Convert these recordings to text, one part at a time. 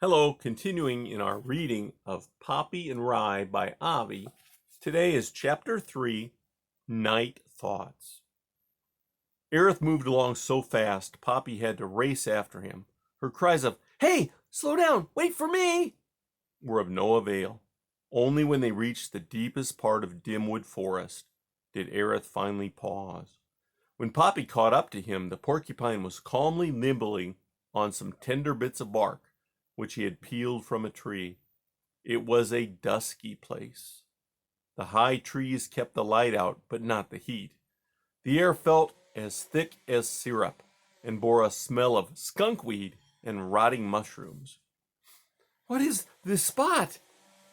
Hello, continuing in our reading of Poppy and Rye by Avi. Today is Chapter 3, Night Thoughts. Aerith moved along so fast, Poppy had to race after him. Her cries of, "Hey, slow down, wait for me!" were of no avail. Only when they reached the deepest part of Dimwood Forest did Aerith finally pause. When Poppy caught up to him, the porcupine was calmly nibbling on some tender bits of bark which he had peeled from a tree. It was a dusky place. The high trees kept the light out, but not the heat. The air felt as thick as syrup and bore a smell of skunkweed and rotting mushrooms. "What is this spot?"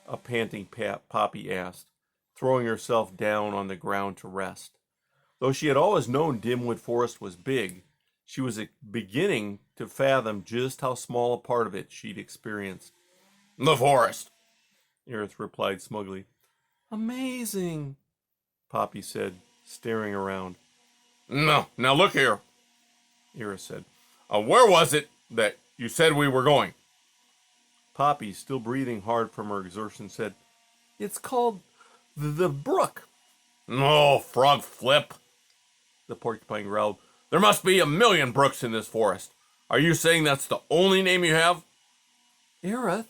a panting Poppy asked, throwing herself down on the ground to rest. Though she had always known Dimwood Forest was big, she was beginning to fathom just how small a part of it she'd experienced. "The forest," Aerith replied smugly. "Amazing," Poppy said, staring around. "No, now look here," Aerith said. "Where was it that you said we were going?" Poppy, still breathing hard from her exertion, said, "It's called the brook." "Oh, frog flip," the porcupine growled. "There must be a million brooks in this forest. Are you saying that's the only name you have?" "Aerith,"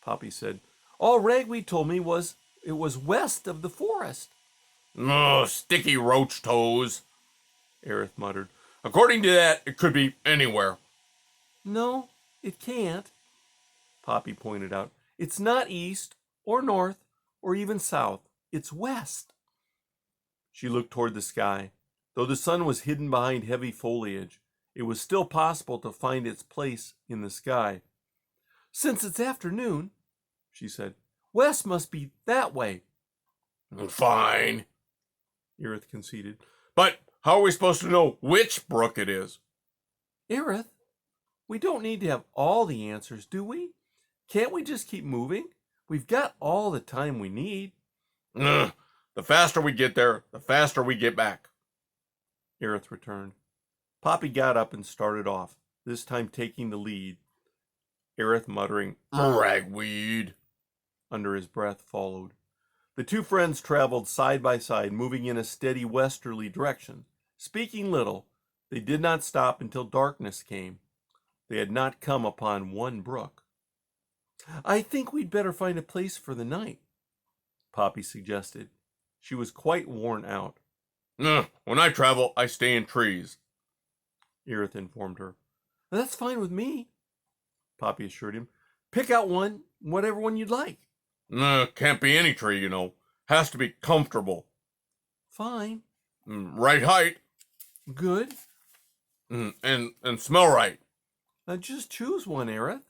Poppy said, "all Ragweed told me was it was west of the forest." "Oh, sticky roach toes," Aerith muttered. "According to that, it could be anywhere." "No, it can't," Poppy pointed out. "It's not east or north or even south. It's west." She looked toward the sky. Though the sun was hidden behind heavy foliage, it was still possible to find its place in the sky. "Since it's afternoon," she said, "west must be that way." "Fine," Aerith conceded. "But how are we supposed to know which brook it is?" "Aerith, we don't need to have all the answers, do we? Can't we just keep moving? We've got all the time we need." "The faster we get there, the faster we get back," Aerith returned. Poppy got up and started off, this time taking the lead. Aerith, muttering "Ragweed" under his breath, followed. The two friends traveled side by side, moving in a steady westerly direction. Speaking little, they did not stop until darkness came. They had not come upon one brook. "I think we'd better find a place for the night," Poppy suggested. She was quite worn out. "When I travel, I stay in trees," Aerith informed her. "That's fine with me," Poppy assured him. "Pick out one, whatever one you'd like." "Can't be any tree, you know. Has to be comfortable." "Fine." "Right height." "Good." And smell right." "Just choose one, Aerith,"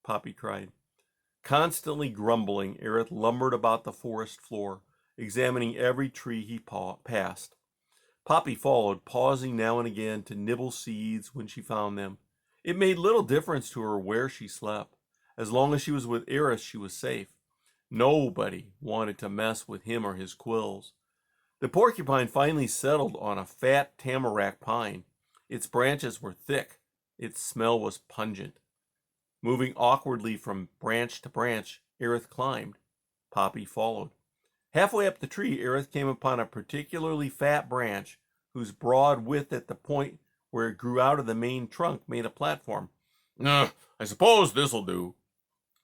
Poppy cried. Constantly grumbling, Aerith lumbered about the forest floor, examining every tree he passed. Poppy followed, pausing now and again to nibble seeds when she found them. It made little difference to her where she slept. As long as she was with Aerith, she was safe. Nobody wanted to mess with him or his quills. The porcupine finally settled on a fat tamarack pine. Its branches were thick. Its smell was pungent. Moving awkwardly from branch to branch, Aerith climbed. Poppy followed. Halfway up the tree, Aerith came upon a particularly fat branch whose broad width at the point where it grew out of the main trunk made a platform. "I suppose this'll do,"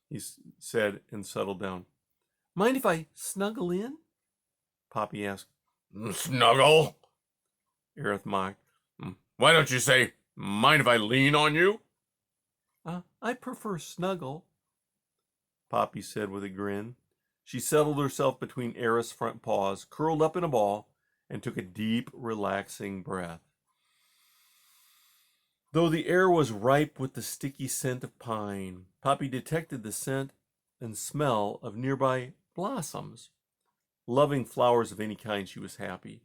he said and settled down. "Mind if I snuggle in?" Poppy asked. "Snuggle?" Aerith mocked. "Why don't you say, mind if I lean on you?" "I prefer snuggle," Poppy said with a grin. She settled herself between Aerith's front paws, curled up in a ball, and took a deep, relaxing breath. Though the air was ripe with the sticky scent of pine, Poppy detected the scent and smell of nearby blossoms. Loving flowers of any kind, she was happy.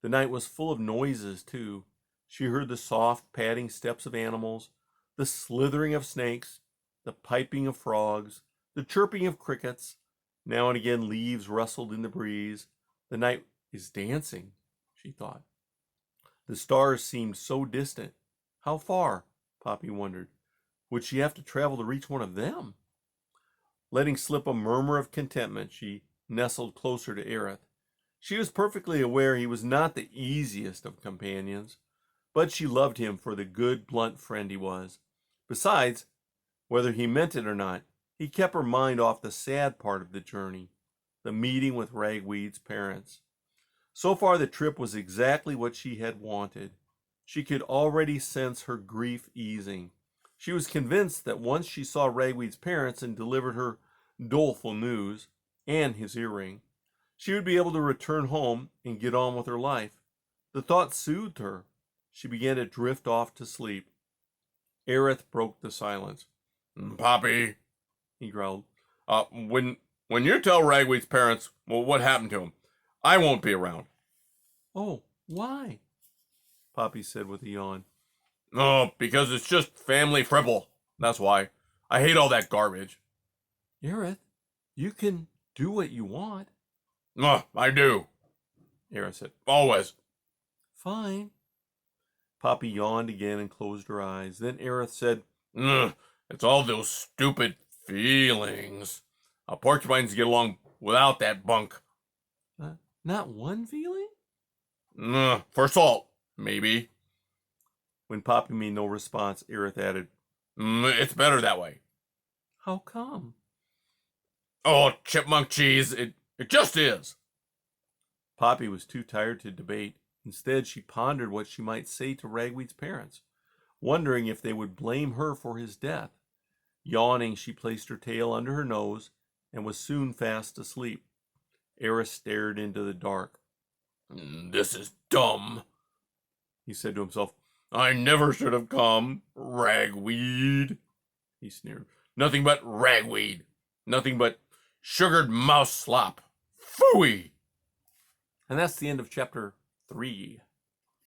The night was full of noises, too. She heard the soft, padding steps of animals, the slithering of snakes, the piping of frogs, the chirping of crickets. Now and again leaves rustled in the breeze. The night is dancing, she thought. The stars seemed so distant. How far? Poppy wondered. would she have to travel to reach one of them? Letting slip a murmur of contentment, she nestled closer to Aerith. She was perfectly aware he was not the easiest of companions, but she loved him for the good, blunt friend he was. Besides, whether he meant it or not, he kept her mind off the sad part of the journey, the meeting with Ragweed's parents. So far, the trip was exactly what she had wanted. She could already sense her grief easing. She was convinced that once she saw Ragweed's parents and delivered her doleful news and his earring, she would be able to return home and get on with her life. The thought soothed her. She began to drift off to sleep. Aerith broke the silence. Poppy, he growled. When you tell Ragweed's parents what happened to him, I won't be around. Oh, why? Poppy said with a yawn. Oh, because it's just family fribble. That's why. I hate all that garbage. Aerith, you can do what you want. I do, Aerith said. Always. Fine. Poppy yawned again and closed her eyes. Then Aerith said, It's all those stupid feelings. Porcupines get along without that bunk. Not one feeling? For salt, maybe. When Poppy made no response, Aerith added, It's better that way. How come? Oh, chipmunk cheese, it just is. Poppy was too tired to debate. Instead, she pondered what she might say to Ragweed's parents, wondering if they would blame her for his death. Yawning, she placed her tail under her nose and was soon fast asleep. Aerith stared into the dark. This is dumb, he said to himself. I never should have come. Ragweed, he sneered. Nothing but ragweed. Nothing but sugared mouse slop. Phooey! And that's the end of chapter 3.